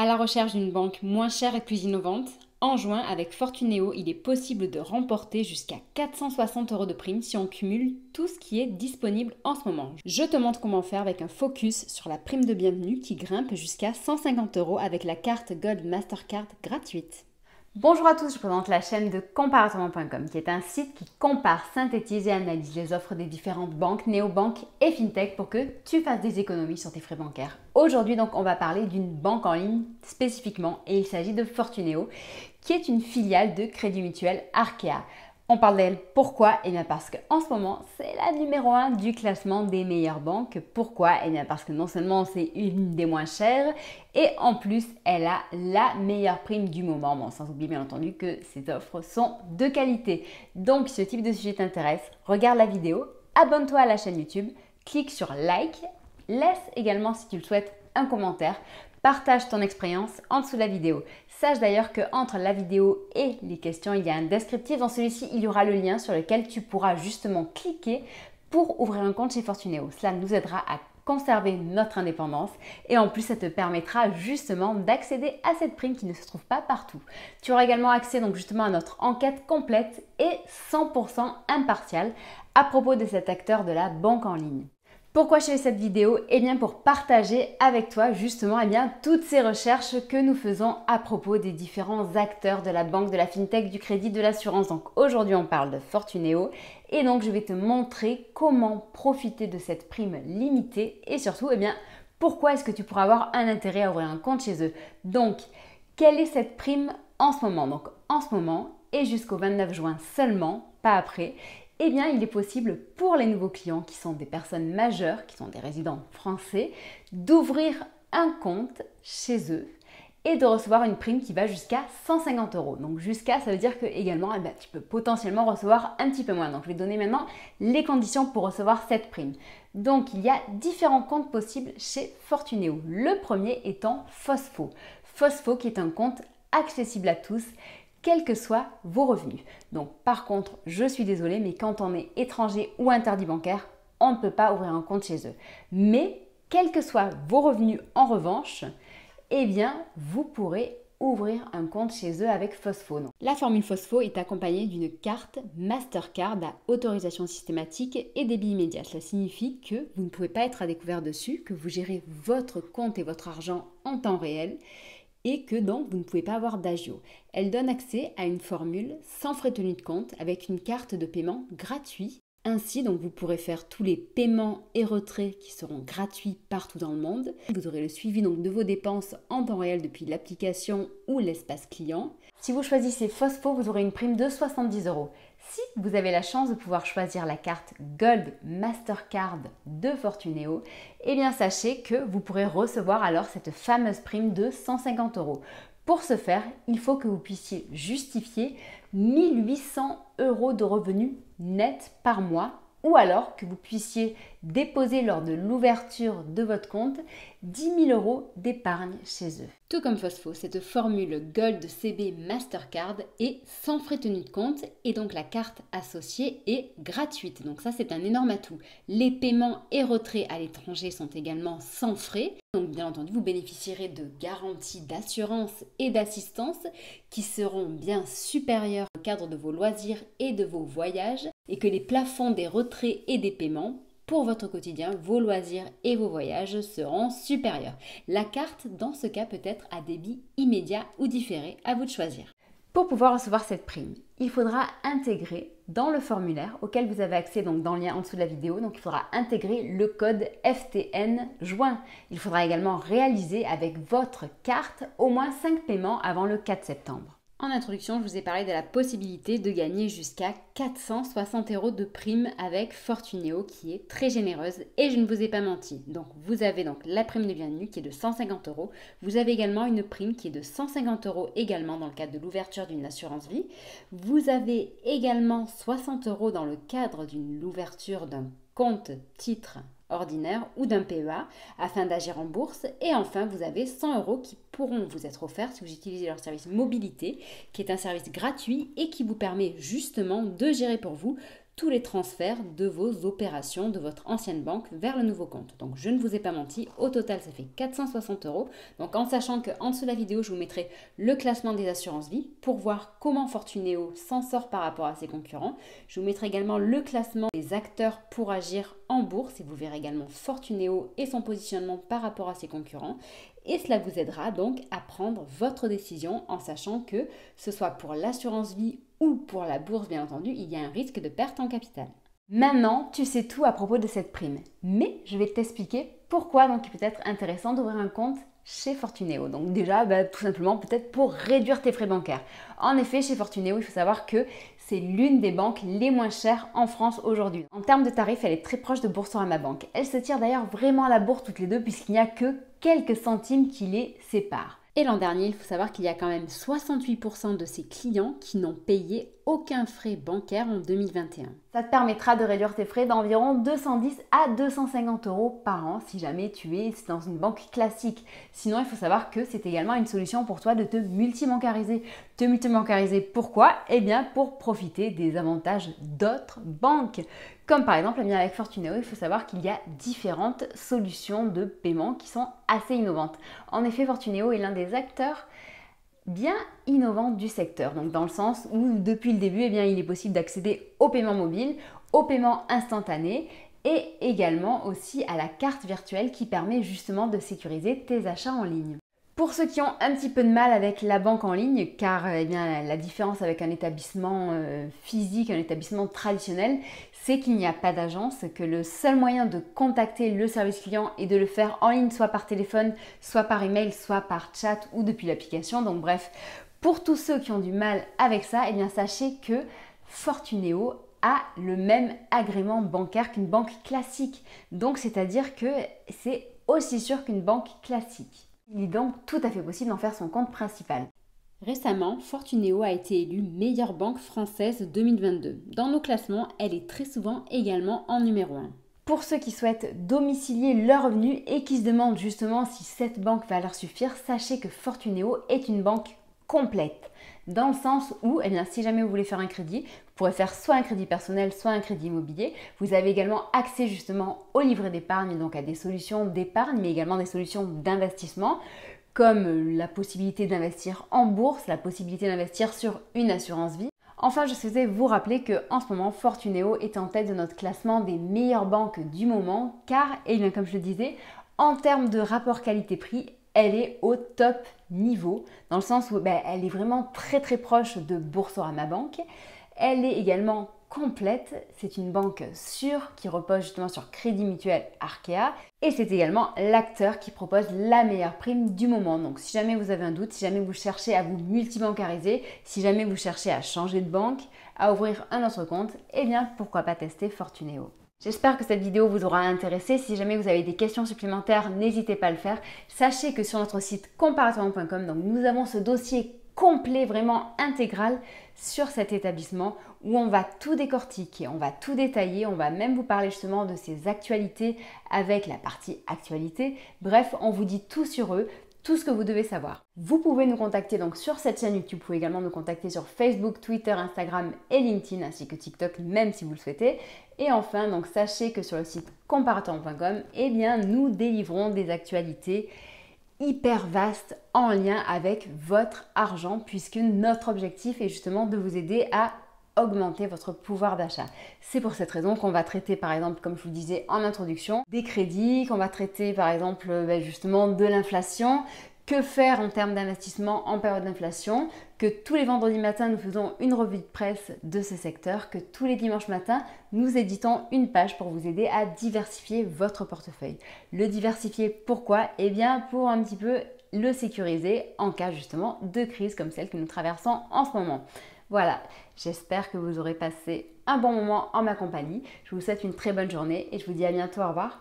À la recherche d'une banque moins chère et plus innovante, en juin, avec Fortuneo, il est possible de remporter jusqu'à 460 € de prime si on cumule tout ce qui est disponible en ce moment. Je te montre comment faire avec un focus sur la prime de bienvenue qui grimpe jusqu'à 150 € avec la carte Gold Mastercard gratuite. Bonjour à tous, je présente la chaîne de comparativement.com qui est un site qui compare, synthétise et analyse les offres des différentes banques, néobanques et fintech pour que tu fasses des économies sur tes frais bancaires. Aujourd'hui donc on va parler d'une banque en ligne spécifiquement et il s'agit de Fortuneo qui est une filiale de Crédit Mutuel Arkéa. On parle d'elle, pourquoi? Eh bien parce qu'en ce moment, c'est la numéro 1 du classement des meilleures banques. Pourquoi? Eh bien parce que non seulement c'est une des moins chères, et en plus, elle a la meilleure prime du moment. Bon, sans oublier bien entendu que ces offres sont de qualité. Donc, si ce type de sujet t'intéresse, regarde la vidéo, abonne-toi à la chaîne YouTube, clique sur like, laisse également si tu le souhaites un commentaire. Partage ton expérience en dessous de la vidéo. Sache d'ailleurs qu'entre la vidéo et les questions, il y a un descriptif. Dans celui-ci, il y aura le lien sur lequel tu pourras justement cliquer pour ouvrir un compte chez Fortuneo. Cela nous aidera à conserver notre indépendance et en plus, ça te permettra justement d'accéder à cette prime qui ne se trouve pas partout. Tu auras également accès donc justement à notre enquête complète et 100% impartiale à propos de cet acteur de la banque en ligne. Pourquoi je fais cette vidéo? Eh bien pour partager avec toi justement toutes ces recherches que nous faisons à propos des différents acteurs de la banque, de la fintech, du crédit, de l'assurance. Donc aujourd'hui on parle de Fortuneo et donc je vais te montrer comment profiter de cette prime limitée et surtout pourquoi est-ce que tu pourras avoir un intérêt à ouvrir un compte chez eux. Donc quelle est cette prime en ce moment? Donc en ce moment et jusqu'au 29 juin seulement, pas après. Eh bien, il est possible pour les nouveaux clients qui sont des personnes majeures, qui sont des résidents français, d'ouvrir un compte chez eux et de recevoir une prime qui va jusqu'à 150 €. Donc jusqu'à, ça veut dire que également, tu peux potentiellement recevoir un petit peu moins. Donc je vais donner maintenant les conditions pour recevoir cette prime. Donc il y a différents comptes possibles chez Fortuneo. Le premier étant Fosfo. Fosfo qui est un compte accessible à tous, quels que soient vos revenus. Donc par contre, je suis désolée, mais quand on est étranger ou interdit bancaire, on ne peut pas ouvrir un compte chez eux. Mais quels que soient vos revenus en revanche, eh bien vous pourrez ouvrir un compte chez eux avec Fosfo. La formule Fosfo est accompagnée d'une carte Mastercard à autorisation systématique et débit immédiat. Cela signifie que vous ne pouvez pas être à découvert dessus, que vous gérez votre compte et votre argent en temps réel et que donc vous ne pouvez pas avoir d'agio. Elle donne accès à une formule sans frais de tenue de compte avec une carte de paiement gratuite. Ainsi, donc vous pourrez faire tous les paiements et retraits qui seront gratuits partout dans le monde. Vous aurez le suivi donc de vos dépenses en temps réel depuis l'application ou l'espace client. Si vous choisissez Fosfo, vous aurez une prime de 70 €. Si vous avez la chance de pouvoir choisir la carte Gold Mastercard de Fortuneo, eh bien sachez que vous pourrez recevoir alors cette fameuse prime de 150 €. Pour ce faire, il faut que vous puissiez justifier 1 800 € de revenus nets par mois ou alors que vous puissiez déposer lors de l'ouverture de votre compte 10 000 € d'épargne chez eux. Tout comme Fosfo, cette formule Gold CB Mastercard est sans frais de tenue de compte et donc la carte associée est gratuite. Donc ça c'est un énorme atout. Les paiements et retraits à l'étranger sont également sans frais. Donc bien entendu vous bénéficierez de garanties d'assurance et d'assistance qui seront bien supérieures au cadre de vos loisirs et de vos voyages et que les plafonds des retraits et des paiements pour votre quotidien, vos loisirs et vos voyages seront supérieurs. La carte, dans ce cas, peut être à débit immédiat ou différé, à vous de choisir. Pour pouvoir recevoir cette prime, il faudra intégrer dans le formulaire auquel vous avez accès donc dans le lien en dessous de la vidéo, donc il faudra intégrer le code FTN joint. Il faudra également réaliser avec votre carte au moins 5 paiements avant le 4 septembre. En introduction, je vous ai parlé de la possibilité de gagner jusqu'à 460 € de prime avec Fortuneo qui est très généreuse et je ne vous ai pas menti. Donc vous avez donc la prime de bienvenue qui est de 150 €. Vous avez également une prime qui est de 150 € également dans le cadre de l'ouverture d'une assurance vie. Vous avez également 60 € dans le cadre d'une ouverture d'un compte titre ordinaire ou d'un PEA afin d'agir en bourse. Et enfin, vous avez 100 € qui pourront vous être offerts si vous utilisez leur service mobilité, qui est un service gratuit et qui vous permet justement de gérer pour vous tous les transferts de vos opérations de votre ancienne banque vers le nouveau compte. Donc je ne vous ai pas menti, au total ça fait 460 euros. Donc en sachant qu'en dessous de la vidéo, je vous mettrai le classement des assurances vie pour voir comment Fortuneo s'en sort par rapport à ses concurrents. Je vous mettrai également le classement des acteurs pour agir en bourse et vous verrez également Fortuneo et son positionnement par rapport à ses concurrents. Et cela vous aidera donc à prendre votre décision en sachant que ce soit pour l'assurance vie ou pour la bourse, bien entendu, il y a un risque de perte en capital. Maintenant, tu sais tout à propos de cette prime, mais je vais t'expliquer pourquoi donc il peut être intéressant d'ouvrir un compte chez Fortuneo. Donc déjà, tout simplement peut-être pour réduire tes frais bancaires. En effet, chez Fortuneo, il faut savoir que c'est l'une des banques les moins chères en France aujourd'hui. En termes de tarifs, elle est très proche de Boursorama Banque. Elle se tire d'ailleurs vraiment à la bourre toutes les deux puisqu'il n'y a que quelques centimes qui les séparent. Et l'an dernier, il faut savoir qu'il y a quand même 68% de ses clients qui n'ont payé aucun frais bancaire en 2021. Ça te permettra de réduire tes frais d'environ 210 à 250 euros par an si jamais tu es dans une banque classique. Sinon, il faut savoir que c'est également une solution pour toi de te multibancariser. Te multibancariser, pourquoi? Eh bien, pour profiter des avantages d'autres banques. Comme par exemple, avec Fortuneo, il faut savoir qu'il y a différentes solutions de paiement qui sont assez innovantes. En effet, Fortuneo est l'un des acteurs bien innovants du secteur. Donc dans le sens où depuis le début, il est possible d'accéder au paiement mobile, au paiement instantané et également aussi à la carte virtuelle qui permet justement de sécuriser tes achats en ligne. Pour ceux qui ont un petit peu de mal avec la banque en ligne, car la différence avec un établissement physique, un établissement traditionnel, c'est qu'il n'y a pas d'agence, que le seul moyen de contacter le service client est de le faire en ligne, soit par téléphone, soit par email, soit par chat ou depuis l'application. Donc bref, pour tous ceux qui ont du mal avec ça, sachez que Fortuneo a le même agrément bancaire qu'une banque classique. Donc c'est-à-dire que c'est aussi sûr qu'une banque classique. Il est donc tout à fait possible d'en faire son compte principal. Récemment, Fortuneo a été élue meilleure banque française 2022. Dans nos classements, elle est très souvent également en numéro 1. Pour ceux qui souhaitent domicilier leurs revenus et qui se demandent justement si cette banque va leur suffire, sachez que Fortuneo est une banque complète. Dans le sens où, si jamais vous voulez faire un crédit, vous pourrez faire soit un crédit personnel, soit un crédit immobilier. Vous avez également accès justement au livret d'épargne, donc à des solutions d'épargne, mais également des solutions d'investissement, comme la possibilité d'investir en bourse, la possibilité d'investir sur une assurance vie. Enfin, je souhaitais vous rappeler qu'en ce moment, Fortuneo est en tête de notre classement des meilleures banques du moment, car, comme je le disais, en termes de rapport qualité-prix, elle est au top niveau, dans le sens où elle est vraiment très très proche de Boursorama Banque. Elle est également complète, c'est une banque sûre qui repose justement sur Crédit Mutuel Arkea et c'est également l'acteur qui propose la meilleure prime du moment. Donc si jamais vous avez un doute, si jamais vous cherchez à vous multibancariser, si jamais vous cherchez à changer de banque, à ouvrir un autre compte, pourquoi pas tester Fortuneo. J'espère que cette vidéo vous aura intéressé. Si jamais vous avez des questions supplémentaires, n'hésitez pas à le faire. Sachez que sur notre site comparativement.com, donc nous avons ce dossier complet, vraiment intégral sur cet établissement où on va tout décortiquer, on va tout détailler, on va même vous parler justement de ses actualités avec la partie actualité. Bref, on vous dit tout sur eux, tout ce que vous devez savoir. Vous pouvez nous contacter donc sur cette chaîne YouTube, vous pouvez également nous contacter sur Facebook, Twitter, Instagram et LinkedIn ainsi que TikTok même si vous le souhaitez. Et enfin, donc sachez que sur le site comparativement.com, nous délivrons des actualités hyper vastes en lien avec votre argent puisque notre objectif est justement de vous aider à augmenter votre pouvoir d'achat. C'est pour cette raison qu'on va traiter par exemple, comme je vous le disais en introduction, des crédits, qu'on va traiter par exemple justement de l'inflation, que faire en termes d'investissement en période d'inflation, que tous les vendredis matins nous faisons une revue de presse de ce secteur, que tous les dimanches matins nous éditons une page pour vous aider à diversifier votre portefeuille. Le diversifier pourquoi? Pour un petit peu le sécuriser en cas justement de crise comme celle que nous traversons en ce moment. Voilà, j'espère que vous aurez passé un bon moment en ma compagnie. Je vous souhaite une très bonne journée et je vous dis à bientôt, au revoir.